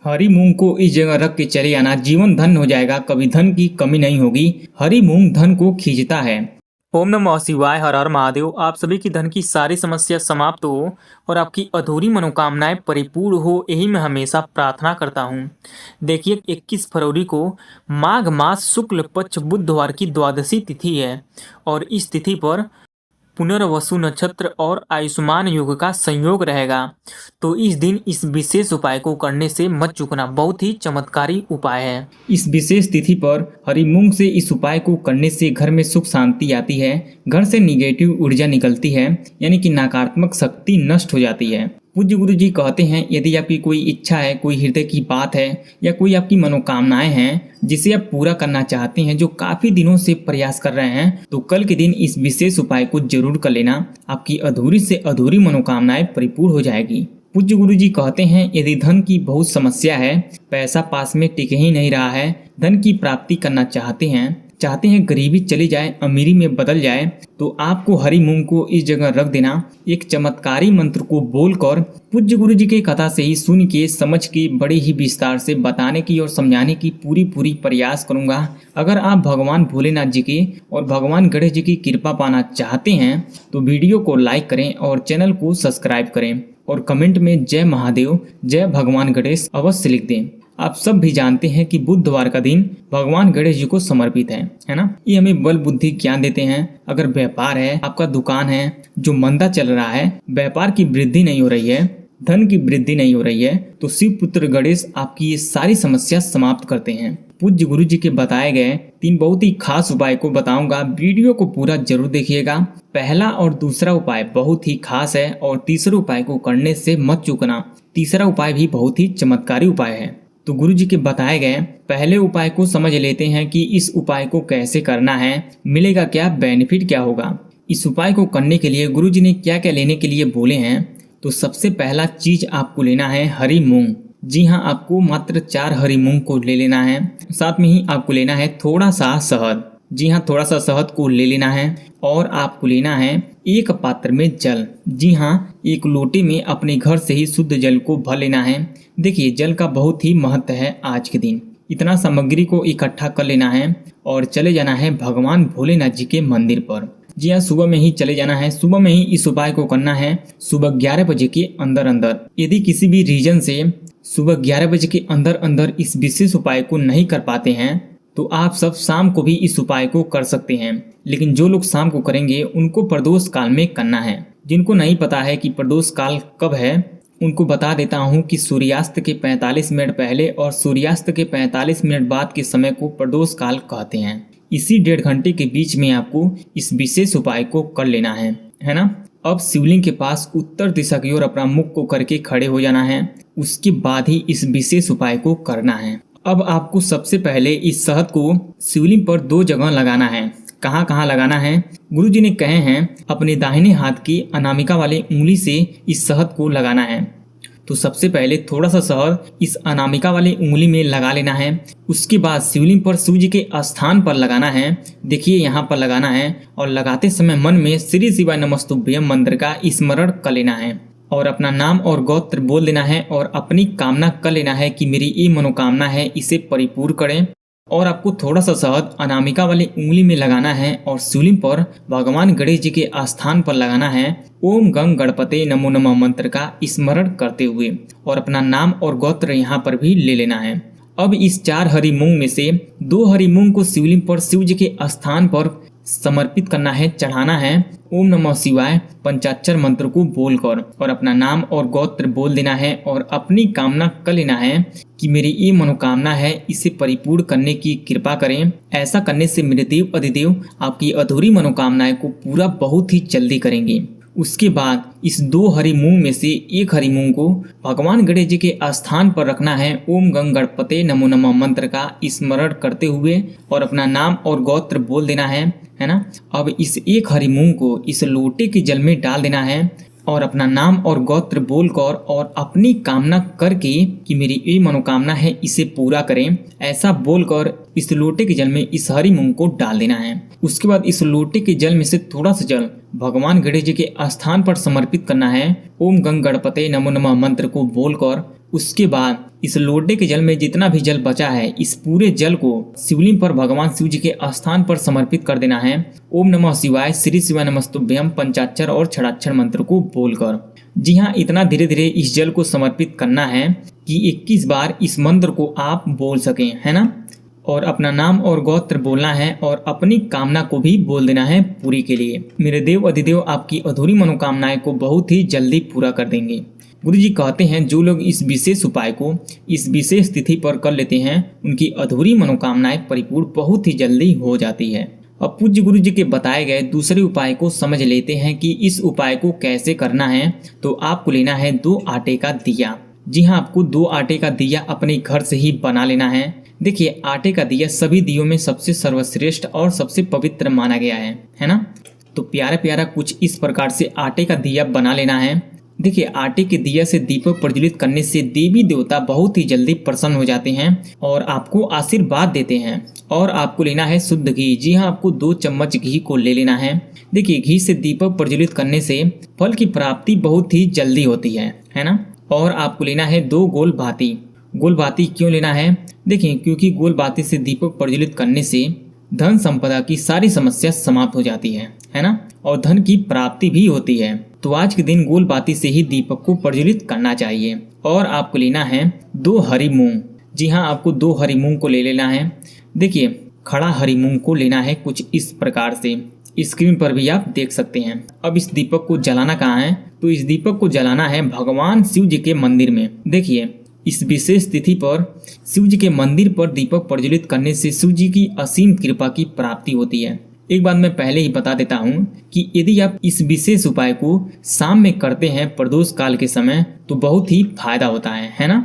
हरी मूंग को इस जगह रख के चले आना, जीवन धन हो जाएगा, कभी धन की कमी नहीं होगी। हरी मूंग धन को खींचता है। ओम नमः शिवाय। हर हर महादेव। आप सभी की धन की सारी समस्या समाप्त हो और आपकी अधूरी मनोकामनाएं परिपूर्ण हो, यही मैं हमेशा प्रार्थना करता हूं। देखिए 21 फरवरी को माघ मास शुक्ल पक्ष बुधवार की द्वादशी तिथि है और इस तिथि पर पुनर्वसु नक्षत्र और आयुष्मान योग का संयोग रहेगा। तो इस दिन इस विशेष उपाय को करने से मत चूकना, बहुत ही चमत्कारी उपाय है। इस विशेष तिथि पर हरी मूंग से इस उपाय को करने से घर में सुख शांति आती है, घर से निगेटिव ऊर्जा निकलती है, यानी कि नकारात्मक शक्ति नष्ट हो जाती है। पूज्य गुरु जी कहते हैं, यदि आपकी कोई इच्छा है, कोई हृदय की बात है या कोई आपकी मनोकामनाएं हैं जिसे आप पूरा करना चाहते हैं, जो काफी दिनों से प्रयास कर रहे हैं, तो कल के दिन इस विशेष उपाय को जरूर कर लेना। आपकी अधूरी से अधूरी मनोकामनाएं परिपूर्ण हो जाएगी। पूज्य गुरु जी कहते हैं, यदि धन की बहुत समस्या है, पैसा पास में टिक ही नहीं रहा है, धन की प्राप्ति करना चाहते हैं गरीबी चली जाए, अमीरी में बदल जाए, तो आपको हरी मूंग को इस जगह रख देना। एक चमत्कारी मंत्र को बोलकर पूज्य गुरु जी की कथा से ही सुन के समझ के बड़े ही विस्तार से बताने की और समझाने की पूरी प्रयास करूंगा। अगर आप भगवान भोलेनाथ जी की और भगवान गणेश जी की कृपा पाना चाहते हैं तो वीडियो को लाइक करें और चैनल को सब्सक्राइब करें और कमेंट में जय महादेव, जय भगवान गणेश अवश्य लिख दें। आप सब भी जानते हैं कि बुधवार का दिन भगवान गणेश जी को समर्पित है ना। ये हमें बल बुद्धि ज्ञान देते हैं। अगर व्यापार है, आपका दुकान है जो मंदा चल रहा है, व्यापार की वृद्धि नहीं हो रही है, धन की वृद्धि नहीं हो रही है, तो शिव पुत्र गणेश आपकी ये सारी समस्या समाप्त करते हैं। पूज्य गुरु जी के बताए गए 3 बहुत ही खास उपाय को बताऊंगा, वीडियो को पूरा जरूर देखिएगा। पहला और दूसरा उपाय बहुत ही खास है और तीसरे उपाय को करने से मत चूकना। तीसरा उपाय भी बहुत ही चमत्कारी उपाय है। तो गुरु जी के बताए गए पहले उपाय को समझ लेते हैं कि इस उपाय को कैसे करना है, मिलेगा क्या, बेनिफिट क्या होगा। इस उपाय को करने के लिए गुरु जी ने क्या क्या लेने के लिए बोले हैं। तो सबसे पहला चीज आपको लेना है हरी मूंग। जी हाँ, आपको मात्र 4 हरी मूंग को ले लेना है। साथ में ही आपको लेना है थोड़ा सा शहद। जी हाँ, थोड़ा सा शहद को ले लेना है और आपको लेना है एक पात्र में जल। जी हाँ, एक लोटे में अपने घर से ही शुद्ध जल को भर लेना है। देखिए, जल का बहुत ही महत्व है आज के दिन। इतना सामग्री को इकट्ठा कर लेना है और चले जाना है भगवान भोलेनाथ जी के मंदिर पर। जी हाँ, सुबह में ही चले जाना है। सुबह में ही इस उपाय को करना है, सुबह 11 बजे के अंदर। यदि किसी भी रीजन से सुबह 11 बजे के अंदर इस विशेष उपाय को नहीं कर पाते हैं तो आप सब शाम को भी इस उपाय को कर सकते हैं। लेकिन जो लोग शाम को करेंगे उनको प्रदोष काल में करना है। जिनको नहीं पता है कि प्रदोष काल कब है, उनको बता देता हूं कि सूर्यास्त के 45 मिनट पहले और सूर्यास्त के 45 मिनट बाद के समय को प्रदोष काल कहते हैं। इसी 1.5 घंटे के बीच में आपको इस विशेष उपाय को कर लेना है ना। अब शिवलिंग के पास उत्तर दिशा की ओर अपना मुख को करके खड़े हो जाना है। उसके बाद ही इस विशेष उपाय को करना है। अब आपको सबसे पहले इस शहद को शिवलिंग पर 2 जगह लगाना है। कहाँ कहाँ लगाना है? गुरु जी ने कहे हैं अपने दाहिने हाथ की अनामिका वाले उंगली से इस शहद को लगाना है। तो सबसे पहले थोड़ा सा शहद इस अनामिका वाली उंगली में लगा लेना है। उसके बाद शिवलिंग पर शिव जी के स्थान पर लगाना है। देखिए, यहाँ पर लगाना है और लगाते समय मन में श्री शिवाय नमस्तुभ्यम मंत्र का स्मरण कर लेना है और अपना नाम और गोत्र बोल देना है और अपनी कामना कर लेना है कि मेरी ये मनोकामना है, इसे परिपूर्ण करें। और आपको थोड़ा सा शहद अनामिका वाली उंगली में लगाना है और शिवलिंग पर भगवान गणेश जी के स्थान पर लगाना है। ओम गंग गणपते नमो नमः मंत्र का स्मरण करते हुए और अपना नाम और गोत्र यहाँ पर भी ले लेना है। अब इस 4 हरी मूंग में से 2 हरी मूंग को शिवलिंग पर शिव जी के स्थान पर समर्पित करना है, चढ़ाना है। ओम नमः शिवाय पंचाक्षर मंत्र को बोलकर और अपना नाम और गोत्र बोल देना है और अपनी कामना कर लेना है कि मेरी ये मनोकामना है, इसे परिपूर्ण करने की कृपा करें। ऐसा करने से मेरे देव अधिदेव आपकी अधूरी मनोकामनाएं को पूरा बहुत ही जल्दी करेंगे। उसके बाद इस 2 हरी मूंग में से 1 हरी मूंग को भगवान गणेश जी के स्थान पर रखना है। ओम गंग गणपते नमो नमः मंत्र का स्मरण करते हुए और अपना नाम और गोत्र बोल देना है ना। अब इस 1 हरी मूंग को इस लोटे के जल में डाल देना है और अपना नाम और गोत्र बोलकर और अपनी कामना करके कि मेरी ये मनोकामना है, इसे पूरा करें, ऐसा बोलकर इस लोटे के जल में इस हरी मूंग को डाल देना है। उसके बाद इस लोटे के जल में से थोड़ा सा जल भगवान गणेश जी के स्थान पर समर्पित करना है। ओम गंग गणपते नमो नमः मंत्र को बोलकर उसके बाद इस लोटे के जल में जितना भी जल बचा है, इस पूरे जल को शिवलिंग पर भगवान शिव जी के स्थान पर समर्पित कर देना है। ओम नमः शिवाय, श्री शिवाय नमस्तुभ्यम पंचाक्षर और छड़ाक्षर मंत्र को बोलकर। जी हाँ, इतना धीरे धीरे इस जल को समर्पित करना है कि 21 बार इस मंत्र को आप बोल सकें, है ना। और अपना नाम और गोत्र बोलना है और अपनी कामना को भी बोल देना है पूरी के लिए। मेरे देव अधिदेव आपकी अधूरी मनोकामनाएं को बहुत ही जल्दी पूरा कर देंगे। गुरुजी कहते हैं जो लोग इस विशेष उपाय को इस विशेष तिथि पर कर लेते हैं, उनकी अधूरी मनोकामनाएं परिपूर्ण बहुत ही जल्दी हो जाती है। अब पूज्य गुरुजी के बताए गए दूसरे उपाय को समझ लेते हैं कि इस उपाय को कैसे करना है। तो आपको लेना है 2 आटे का दिया। जी हाँ, आपको 2 आटे का दिया अपने घर से ही बना लेना है। देखिए, आटे का दिया सभी दियों में सबसे सर्वश्रेष्ठ और सबसे पवित्र माना गया है ना। तो प्यारा प्यारा कुछ इस प्रकार से आटे का दिया बना लेना है। देखिए, आटे के दिया से दीपक प्रज्वलित करने से देवी देवता बहुत ही जल्दी प्रसन्न हो जाते हैं और आपको आशीर्वाद देते हैं। और आपको लेना है शुद्ध घी। जी हाँ, आपको 2 चम्मच घी को ले लेना है। देखिए, घी से दीपक प्रज्वलित करने से फल की प्राप्ति बहुत ही जल्दी होती है ना। और आपको लेना है 2 गोल बाती। गोल बाती क्यों लेना है? देखिए, क्योंकि गोल बाती से दीपक प्रज्वलित करने से धन संपदा की सारी समस्या समाप्त हो जाती है ना, और धन की प्राप्ति भी होती है। तो आज के दिन गोल बाती से ही दीपक को प्रज्वलित करना चाहिए। और आपको लेना है 2 हरी मूंग। जी हाँ, आपको 2 हरी मूंग को ले लेना है। देखिए, खड़ा हरी मूंग को लेना है कुछ इस प्रकार से, स्क्रीन पर भी आप देख सकते हैं। अब इस दीपक को जलाना कहाँ है? तो इस दीपक को जलाना है भगवान शिव जी के मंदिर में। देखिए, इस विशेष तिथि पर शिव जी के मंदिर पर दीपक प्रज्वलित करने से शिव जी की असीम कृपा की प्राप्ति होती है। एक बात मैं पहले ही बता देता हूँ कि यदि आप इस विशेष उपाय को शाम में करते हैं प्रदोष काल के समय, तो बहुत ही फायदा होता है ना।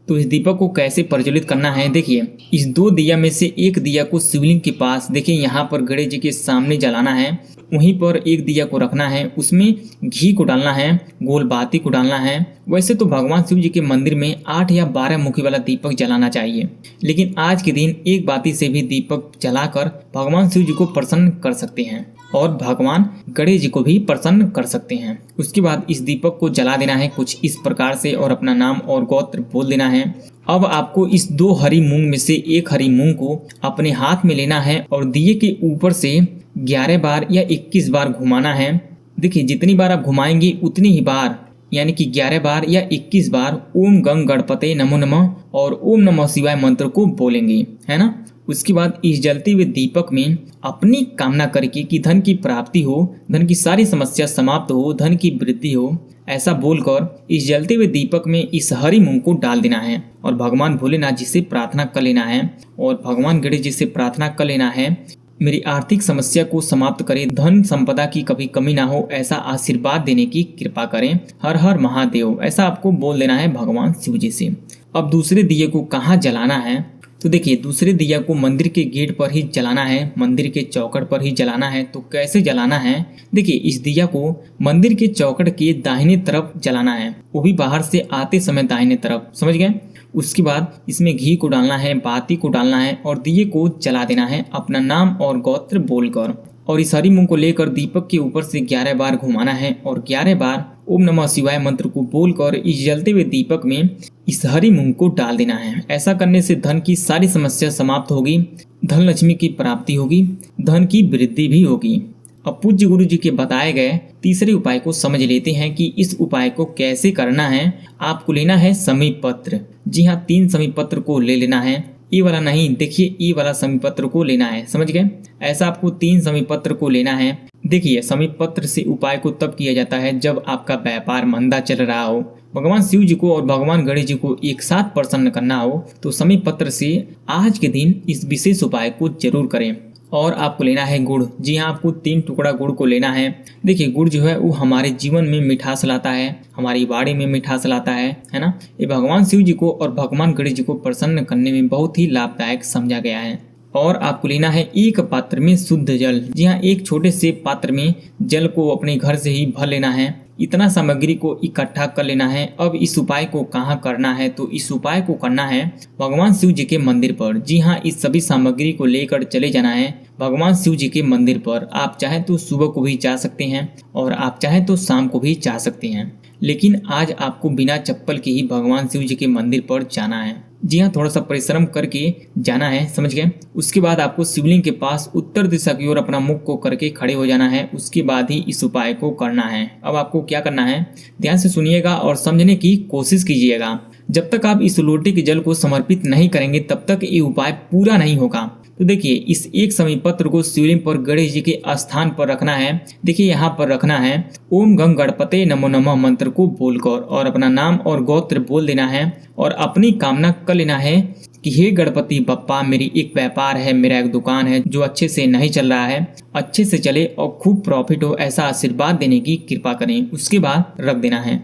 तो इस दीपक को कैसे प्रज्वलित करना है? देखिए, इस 2 दिया में से एक दिया को शिवलिंग के पास, देखिए यहाँ पर गणेश जी के सामने जलाना है। वहीं पर एक दिया को रखना है, उसमें घी को डालना है, गोल बाती को डालना है। वैसे तो भगवान शिव जी के मंदिर में 8 या 12 मुखी वाला दीपक जलाना चाहिए, लेकिन आज के दिन एक बाती से भी दीपक जलाकर भगवान शिव जी को प्रसन्न कर सकते हैं और भगवान गणेश जी को भी प्रसन्न कर सकते हैं। उसके बाद इस दीपक को जला देना है कुछ इस प्रकार से और अपना नाम और गोत्र बोल देना है। अब आपको इस 2 हरी मूंग में से एक हरी मूंग को अपने हाथ में लेना है और दिए के ऊपर से 11 बार या 21 बार घुमाना है। देखिए, जितनी बार आप घुमाएंगे उतनी ही बार, यानी कि 11 बार या 21 बार ओम गंग गणपते नमो नमः और ओम नमः शिवाय मंत्र को बोलेंगे, है ना। उसके बाद इस जलते हुए दीपक में अपनी कामना करके कि धन की प्राप्ति हो, धन की सारी समस्या समाप्त हो, धन की वृद्धि हो, ऐसा बोलकर इस जलते हुए दीपक में इस हरी मूंग को डाल देना है और भगवान भोलेनाथ जी से प्रार्थना कर लेना है और भगवान गणेश जी से प्रार्थना कर लेना है, मेरी आर्थिक समस्या को समाप्त करें, धन संपदा की कभी कमी ना हो, ऐसा आशीर्वाद देने की कृपा करें, हर हर महादेव, ऐसा आपको बोल देना है भगवान शिव जी से। अब दूसरे दिए को कहाँ जलाना है? तो देखिए, दूसरे दिया को मंदिर के गेट पर ही जलाना है, मंदिर के चौखट पर ही जलाना है। तो कैसे जलाना है? देखिए, इस दिया को मंदिर के चौखट के दाहिने तरफ जलाना है, वो भी बाहर से आते समय दाहिने तरफ, समझ गए। उसके बाद इसमें घी को डालना है, बाती को डालना है और दिए को जला देना है अपना नाम और गोत्र बोलकर। और इस हरी मूंग को लेकर दीपक के ऊपर से 11 बार घुमाना है और 11 बार ओम नमः शिवाय मंत्र को बोलकर इस जलते हुए दीपक में इस हरी मूंग को डाल देना है। ऐसा करने से धन की सारी समस्या समाप्त होगी, धन लक्ष्मी की प्राप्ति होगी, धन की वृद्धि भी होगी। अब पूज्य गुरु जी के बताए गए तीसरे उपाय को समझ लेते हैं कि इस उपाय को कैसे करना है। आपको लेना है समी पत्र। जी हाँ, 3 समी पत्र को ले लेना है, ई वाला नहीं, देखिए ई वाला समी पत्र को लेना है, समझ गए। ऐसा आपको 3 समी पत्र को लेना है। देखिए, समी पत्र से उपाय को तब किया जाता है जब आपका व्यापार मंदा चल रहा हो, भगवान शिव जी को और भगवान गणेश जी को एक साथ प्रसन्न करना हो, तो समी पत्र से आज के दिन इस विशेष उपाय को जरूर करें। और आपको लेना है गुड़। जी हाँ, आपको 3 टुकड़ा गुड़ को लेना है। देखिए, गुड़ जो है वो हमारे जीवन में मिठास लाता है, हमारी वाणी में मिठास लाता है ना। ये भगवान शिव जी को और भगवान गणेश जी को प्रसन्न करने में बहुत ही लाभदायक समझा गया है। और आपको लेना है 1 पात्र में शुद्ध जल। जी हाँ, एक छोटे से पात्र में जल को अपने घर से ही भर लेना है। इतना सामग्री को इकट्ठा कर लेना है। अब इस उपाय को कहाँ करना है? तो इस उपाय को करना है भगवान शिव जी के मंदिर पर। जी हाँ, इस सभी सामग्री को लेकर चले जाना है भगवान शिव जी के मंदिर पर। आप चाहे तो सुबह को भी जा सकते हैं और आप चाहे तो शाम को भी जा सकते हैं, लेकिन आज आपको बिना चप्पल के ही भगवान शिव जी के मंदिर पर जाना है। जी हाँ, थोड़ा सा परिश्रम करके जाना है, समझ गए। उसके बाद आपको शिवलिंग के पास उत्तर दिशा की ओर अपना मुख को करके खड़े हो जाना है। उसके बाद ही इस उपाय को करना है। अब आपको क्या करना है, ध्यान से सुनिएगा और समझने की कोशिश कीजिएगा। जब तक आप इस लोटे के जल को समर्पित नहीं करेंगे तब तक ये उपाय पूरा नहीं होगा। तो देखिए, इस एक समी पत्र को शिवलिंग पर गणेश जी के स्थान पर रखना है। देखिए यहाँ पर रखना है। ओम गंग गणपते नमो नमः मंत्र को बोलकर और अपना नाम और गोत्र बोल देना है और अपनी कामना कर लेना है कि हे गणपति बप्पा, मेरी एक व्यापार है, मेरा एक दुकान है जो अच्छे से नहीं चल रहा है, अच्छे से चले और खूब प्रॉफिट हो, ऐसा आशीर्वाद देने की कृपा करें। उसके बाद रख देना है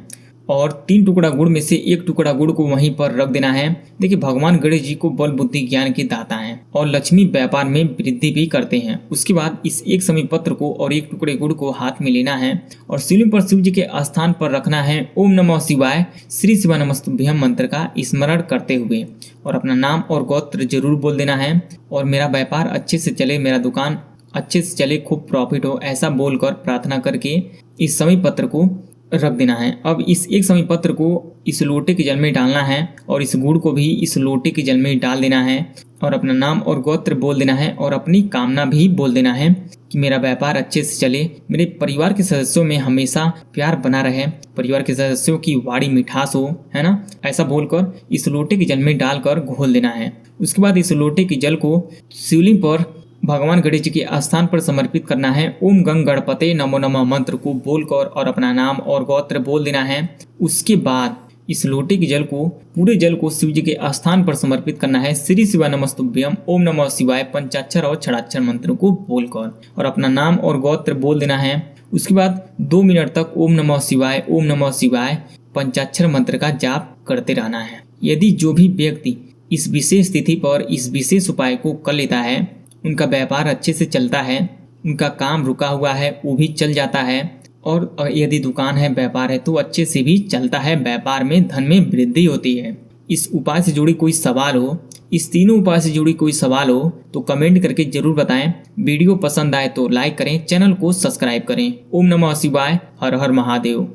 और 3 टुकड़ा गुड़ में से 1 टुकड़ा गुड़ को वहीं पर रख देना है। देखिए, भगवान गणेश जी को बल बुद्धि ज्ञान के दाता हैं और लक्ष्मी व्यापार में वृद्धि भी करते हैं। उसके बाद इस एक समी पत्र को और 1 टुकड़े गुड़ को हाथ में लेना है और शिवलिंग पर शिव जी के स्थान पर रखना है। ओम नमः शिवाय श्री शिवा नमस्तुभ्यम मंत्र का स्मरण करते हुए और अपना नाम और गोत्र जरूर बोल देना है और मेरा व्यापार अच्छे से चले, मेरा दुकान अच्छे से चले, खूब प्रॉफिट हो, ऐसा बोलकर प्रार्थना करके इस समी पत्र को रख देना है। अब इस एक समी पत्र को इस लोटे के जल में डालना है और इस गुड़ को भी इस लोटे के जल में डाल देना है और अपना नाम और गोत्र बोल देना है और अपनी कामना भी बोल देना है कि मेरा व्यापार अच्छे से चले, मेरे परिवार के सदस्यों में हमेशा प्यार बना रहे, परिवार के सदस्यों की वाणी मिठास हो, है ना, ऐसा बोलकर इस लोटे के जल में डालकर घोल देना है। उसके बाद इस लोटे के जल को शिवलिंग पर भगवान गणेश जी के स्थान पर समर्पित करना है। ओम गंग गणपते नमो नमः मंत्र को बोलकर और अपना नाम और गोत्र बोल देना है। उसके बाद इस लोटे के जल को, पूरे जल को शिव जी के स्थान पर समर्पित करना है। श्री शिवा नमस्तुभ्यम ओम नमः शिवाय पंचाक्षर और छड़ाक्षर मंत्र को बोलकर और अपना नाम और गोत्र बोल देना है। उसके बाद 2 मिनट तक ओम नमः शिवाय पंचाक्षर मंत्र का जाप करते रहना है। यदि जो भी व्यक्ति इस विशेष तिथि पर इस विशेष उपाय को कर लेता है, उनका व्यापार अच्छे से चलता है, उनका काम रुका हुआ है वो भी चल जाता है और यदि दुकान है, व्यापार है तो अच्छे से भी चलता है, व्यापार में धन में वृद्धि होती है। इस उपाय से जुड़ी कोई सवाल हो, इस तीनों उपाय से जुड़ी कोई सवाल हो तो कमेंट करके जरूर बताएं। वीडियो पसंद आए तो लाइक करें, चैनल को सब्सक्राइब करें। ओम नमः शिवाय, हर हर महादेव।